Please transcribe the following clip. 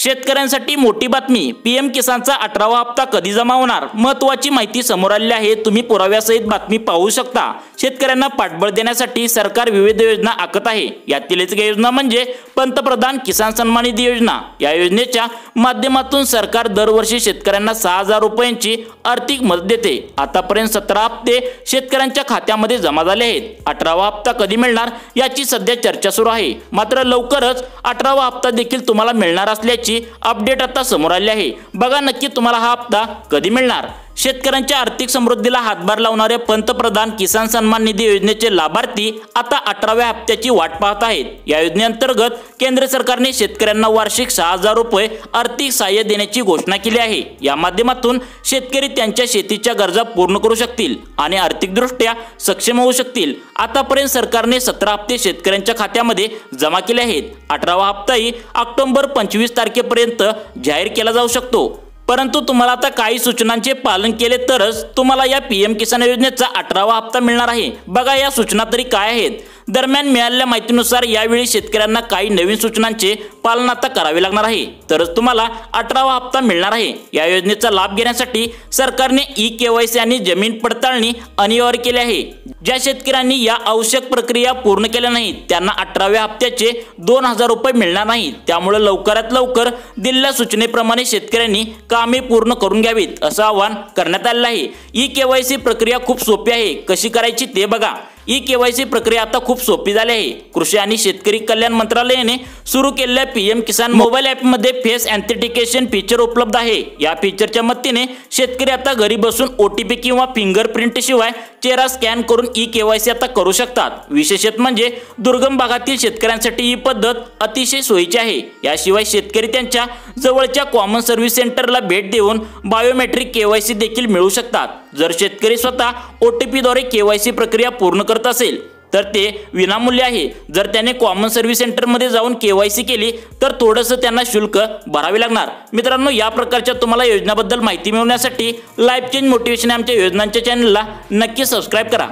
शेतकऱ्यांसाठी मोठी बातमी, पीएम किसानचा 18वा हप्ता कधी जमा होणार? महत्त्वाची माहिती समोर आली आहे। तुम्ही पुराव्यासहित बातमी पाहू शकता। शेतकऱ्यांना पाठबळ देण्यासाठी सरकार विविध योजना आखत आहे। यातील एक योजना म्हणजे पंतप्रधान किसान सन्मान निधी योजना। या योजनेच्या माध्यमातून सरकार दरवर्षी शेतकऱ्यांना 6000 रुपयांची आर्थिक मदत देते। आतापर्यंत 17 हप्ते शेतकऱ्यांच्या खात्यामध्ये जमा झाले आहेत। 18वा हप्ता कधी मिळणार याची सध्या चर्चा सुरू आहे। मात्र लवकरच 18वा हप्ता देखील तुम्हाला मिळणार असल्याची अपडेट आता समोर आली आहे। बघा नक्की तुम्हाला हा हप्ता कधी मिळणार। शेतकऱ्यांच्या आर्थिक समृद्धीला हातभार लावणाऱ्या पंतप्रधान किसान सन्मान निधी योजनेचे लाभार्थी आता 18व्या हप्त्याची वाट पाहत आहेत। या योजनेअंतर्गत केंद्र सरकारने शेतकऱ्यांना वार्षिक 6000 रुपये आर्थिक सहाय्य देण्याची घोषणा केली आहे। या माध्यमातून शेतकरी त्यांच्या शेतीच्या गरजा पूर्ण करू शकतील आणि आर्थिकदृष्ट्या सक्षम होऊ शकतील। आतापर्यंत सरकारने 17 हप्ते शेतकऱ्यांच्या खात्यामध्ये जमा केले आहेत। 18वा हप्ताही ऑक्टोबर 25 तारखेपर्यंत जाहीर केला जाऊ शकतो। परंतु तुम्हाला आता काही सूचनांचे पालन केले तरच तुम्हाला या पीएम किसान योजनेचा 18वा हप्ता मिळणार आहे। बघा या सूचना तरी काय आहेत। दरम्यान मिळालेल्या माहितीनुसार यावेळी शेतकऱ्यांना काही नवीन सूचनांचे पालन आता करावे लागणार आहे, तरच तुम्हाला 18वा हप्ता मिळणार आहे। या योजनेचा लाभ घेण्यासाठी सरकारने ई-केवायसी आणि जमीन पडताळणी अनिवार्य केले आहे। ज्या शेतकऱ्यांनी या आवश्यक प्रक्रिया पूर्ण केल्या नाहीत त्यांना 18व्या हप्त्याचे 2000 रुपये मिळणार नाहीत। त्यामुळे लवकरात लवकर दिलेल्या सूचनेप्रमाणे शेतकऱ्यांनी कामे पूर्ण करून घ्यावीत असं आवाहन करण्यात आले आहे। ई-केवायसी प्रक्रिया खूप सोपी आहे, कशी करायची ते बघा। ई-केवायसी प्रक्रिया आता खूप सोपी झाली आहे। कृषी आणि शेतकरी कल्याण मंत्रालयाने सुरू केलेल्या पीएम किसान मोबाईल ॲपमध्ये फेस ऑथेंटिकेशन फीचर उपलब्ध आहे। या फीचरच्या मदतीने शेतकरी आता घरी बसून OTP किंवा फिंगरप्रिंट शिवाय चेहरा स्कॅन करून ई-केवायसी आता करू शकतात। विशेषत म्हणजे दुर्गम भागातील शेतकऱ्यांसाठी ही पद्धत अतिशय सोयीची आहे। याशिवाय शेतकरी त्यांच्या जवळच्या कॉमन सर्व्हिस सेंटरला भेट देऊन बायोमेट्रिक केवायसी देखील मिळवू शकतात। जर शेतकरी स्वतः OTP द्वारे केवायसी प्रक्रिया पूर्ण करत असेल तर ते विनामूल्य आहे। जर त्याने कॉमन सर्व्हिस सेंटरमध्ये जाऊन केवायसी केली तर थोडंसं त्यांना शुल्क भरावे लागणार। मित्रांनो, या प्रकारच्या तुम्हाला योजनाबद्दल माहिती मिळवण्यासाठी लाईफ चेंज मोटिवेशन आमच्या योजनांच्या चॅनलला नक्की सबस्क्राईब करा।